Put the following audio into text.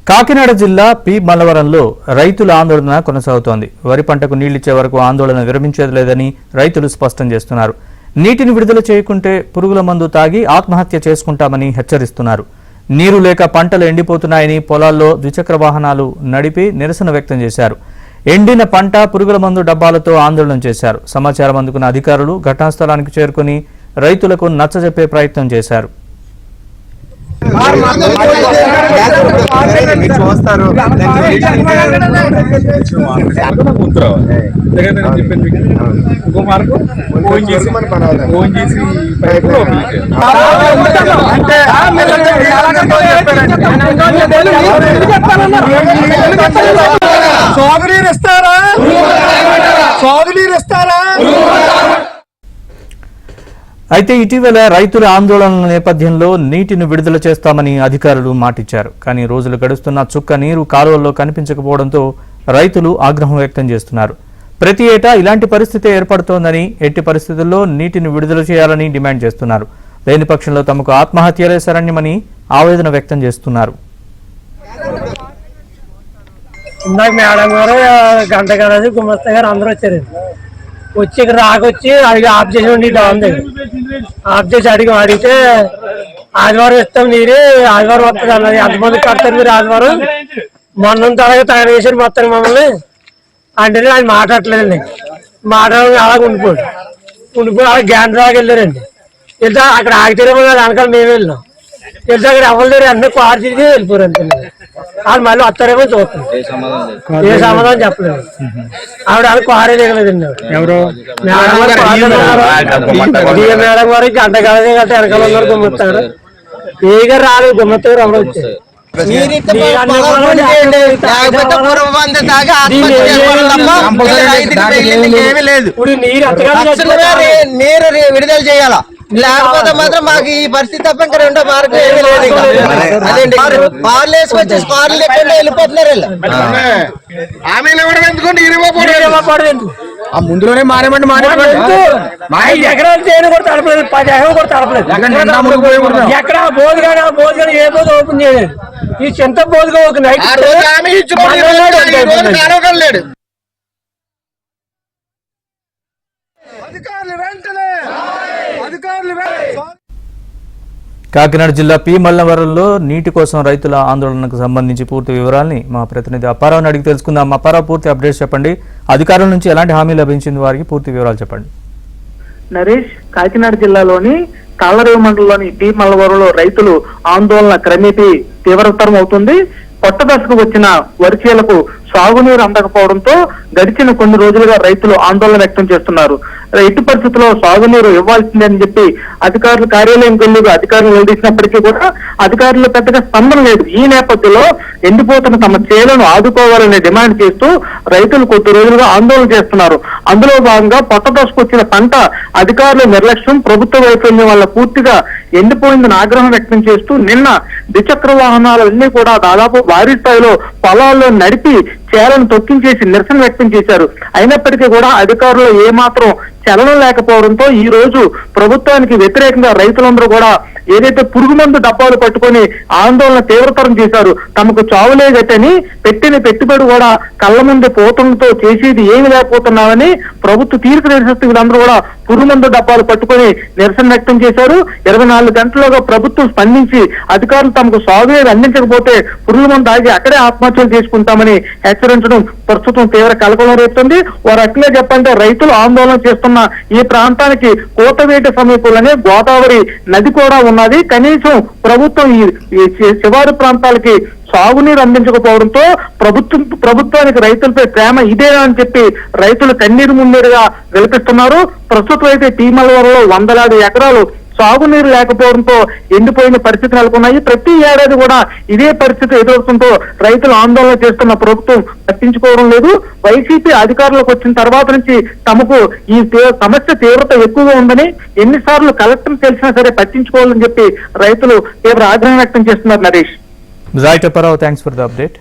కాకినాడ జిల్లా పి మల్లవరంలో రైతుల ఆందోళన కొనసాగుతోంది. వరి పంటకు నీళ్లిచ్చే వరకు ఆందోళన విరమించేది లేదని రైతులు స్పష్టం చేస్తున్నారు. నీటిని విడుదల చేయకుంటే పురుగుల మందు తాగి ఆత్మహత్య చేసుకుంటామని హెచ్చరిస్తున్నారు. నీరు లేక పంటలు ఎండిపోతున్నాయని పొలాల్లో ద్విచక్ర వాహనాలు నడిపి నిరసన వ్యక్తం చేశారు. ఎండిన పంట పురుగుల మందు డబ్బాలతో ఆందోళన చేశారు. సమాచారం అందుకున్న అధికారులు ఘటనాస్థలానికి చేరుకుని రైతులకు నచ్చజెప్పే ప్రయత్నం చేశారు. అయితే ఇటీవల రైతుల ఆందోళనల నేపథ్యంలో నీటిని విడుదల చేస్తామని అధికారులు మాటిచ్చారు. కానీ రోజులు గడుస్తున్న చుక్క నీరు కాలువల్లో కనిపించకపోవడంతో రైతులు ఆగ్రహం వ్యక్తం చేస్తున్నారు. ప్రతి ఏటా ఇలాంటి పరిస్థితి ఏర్పడుతోందని, ఎట్టి పరిస్థితుల్లో నీటిని విడుదల చేయాలని డిమాండ్ చేస్తున్నారు. లేని పక్షంలో తమకు ఆత్మహత్యలే శరణ్యమని ఆవేదన వ్యక్తం చేస్తున్నారు. మేడం గారు, గంట గారు, గుమస్తా గారు అందరూ వచ్చారు. వచ్చి ఇక్కడ రాకొచ్చి అడిగి ఆఫ్ చేసి ఉండి ఆఫ్ చేసి అడిగితే ఆదివారం ఇస్తాం నీరు, ఆదివారం వస్తుంది అన్నది. ఎంతమంది కడతారు మీరు ఆదివారం? మొన్న తరగా తయారు చేశారు మొత్తం మమ్మల్ని అంటే ఆయన మాట్లాడలేదండి. మాట్లాడాలని అలాగే ఉండిపోయి అలా గ్యాన్ దాకా వెళ్ళారండి. వెళ్తే అక్కడ ఆగితేనేమో వెనకాల మేము వెళ్ళినాం. వెళ్తే అక్కడ ఎవరు లేరు, అన్నీ కారు తిరిగి వెళ్ళిపోరు అంతే. వాళ్ళు మళ్ళీ వస్తారేమో చూస్తాం. ఏ సమాధానం చెప్పలేదు. ఆవిడ వాళ్ళు కారే దిగలేదండి. మేడం గారు గంట కాలే గంట వెనకాల ఉన్నారు. గుమ్మత్తారు ఏ గారు రాలేదు. గుమ్మత్తారు ఎవరు వచ్చారు. నీరు విడుదల చేయాలా, లేకపోతే మాత్రం మాకు ఈ పరిస్థితి తప్ప ఇంకా రెండో మార్గం ఏమీ లేదు. అదేంటి కార్లు వేసుకొచ్చేసి కార్లు లేకుండా వెళ్ళిపోతున్నారు. ముందులోనే మారేమంటే ఎకరాలు చేయను కూడా తడపలేదు. 10 ఎకరాలు కూడా తడపలేదు. ఎక్కడ బోధగా ఏ బోధ ఓపెన్ చేయలేదు. ఈ చింత బోధగా ఒక నైట్ లేడు. కాకినాడ జిల్లా పి మల్లవరంలో నీటి కోసం రైతుల ఆందోళనకు సంబంధించి పూర్తి వివరాలని మా ప్రతినిధి అప్పారావుని అడిగి తెలుసుకుందాం. అప్పారావు, పూర్తి అప్డేట్స్ చెప్పండి. అధికారుల నుంచి ఎలాంటి హామీ లభించింది, వారికి పూర్తి వివరాలు చెప్పండి. నరేష్, కాకినాడ జిల్లాలోని తాళ్లరేవు మండలంలోని పి మల్లవరంలో రైతులు ఆందోళన క్రమేపీ తీవ్రతరం అవుతుంది. కొత్త దశకు వచ్చిన వరిచేలకు సాగునీరు అందకపోవడంతో గడిచిన కొన్ని రోజులుగా రైతులు ఆందోళన వ్యక్తం చేస్తున్నారు. ఎట్టి పరిస్థితుల్లో సాగునీరు ఇవ్వాల్సిందని చెప్పి అధికారులు కార్యాలయం వెళ్ళి అధికారులు నిలదీసినప్పటికీ కూడా అధికారులు పెద్దగా స్పందన లేదు. ఈ నేపథ్యంలో ఎండిపోతున్న తమ చేలను ఆదుకోవాలనే డిమాండ్ చేస్తూ రైతులు కొద్ది రోజులుగా ఆందోళన చేస్తున్నారు. అందులో భాగంగా కొత్త దశకు వచ్చిన పంట అధికారుల నిర్లక్ష్యం, ప్రభుత్వ వైఫల్యం వల్ల పూర్తిగా ఎండిపోయిందని ఆగ్రహం వ్యక్తం చేస్తూ నిన్న ద్విచక్ర వాహనాలన్నీ కూడా దాదాపు భారీ స్థాయిలో పొలాల్లో నడిపి చేలను తొక్కించేసి నిరసన వ్యక్తం చేశారు. అయినప్పటికీ కూడా అధికారులు ఏమాత్రం చలనం లేకపోవడంతో ఈ రోజు ప్రభుత్వానికి వ్యతిరేకంగా రైతులందరూ కూడా ఏదైతే పురుగు మందు డబ్బాలు పట్టుకొని ఆందోళన తీవ్రతరం చేశారు. తమకు చావులేదటని పెట్టిన పెట్టుబడి కూడా కళ్ళ ముందు పోతంతో చేసేది ఏమి లేకపోతున్నామని ప్రభుత్వ తీర్పు నిరసిస్తూ వీళ్ళందరూ కూడా పురుగు మందు డబ్బాలు పట్టుకొని నిరసన వ్యక్తం చేశారు. 24 గంటలుగా ప్రభుత్వం స్పందించి అధికారులు తమకు సాగునీరు అందించకపోతే పురుగు మందు ఆగి అక్కడే ఆత్మహత్యలు చేసుకుంటామని హెచ్చరించడం ప్రస్తుతం తీవ్ర కలకలం రేపుతుంది. వారు అట్లే చెప్పంటే రైతులు ఆందోళన చేస్తున్న ఈ ప్రాంతానికి కోతవేటి సమీపంలోనే గోదావరి నది కూడా ఉన్నది. కనీసం ప్రభుత్వం ఈ శివారు ప్రాంతాలకి సాగునీరు అందించకపోవడంతో ప్రభుత్వానికి రైతులపై ప్రేమ ఇదేనా అని చెప్పి రైతులు కన్నీరు మున్నీరుగా విలపిస్తున్నారు. ప్రస్తుతం అయితే పి మల్లవరంలో 100 ఎకరాలు సాగునీరు లేకపోవడంతో ఎండిపోయిన పరిస్థితి నెలకొన్నాయి. ప్రతి ఏడాది కూడా ఇదే పరిస్థితి ఎదుర్కొంటూ రైతులు ఆందోళన చేస్తున్న ప్రభుత్వం పట్టించుకోవడం లేదు. వైసీపీ అధికారులకు వచ్చిన తర్వాత నుంచి తమకు ఈ సమస్య తీవ్రత ఎక్కువగా ఉందని, ఎన్నిసార్లు కలెక్టర్ తెలిసినా సరే పట్టించుకోవాలని చెప్పి రైతులు తీవ్ర ఆగ్రహం వ్యక్తం చేస్తున్నారు. Naresh, right Apparao, thanks for the update.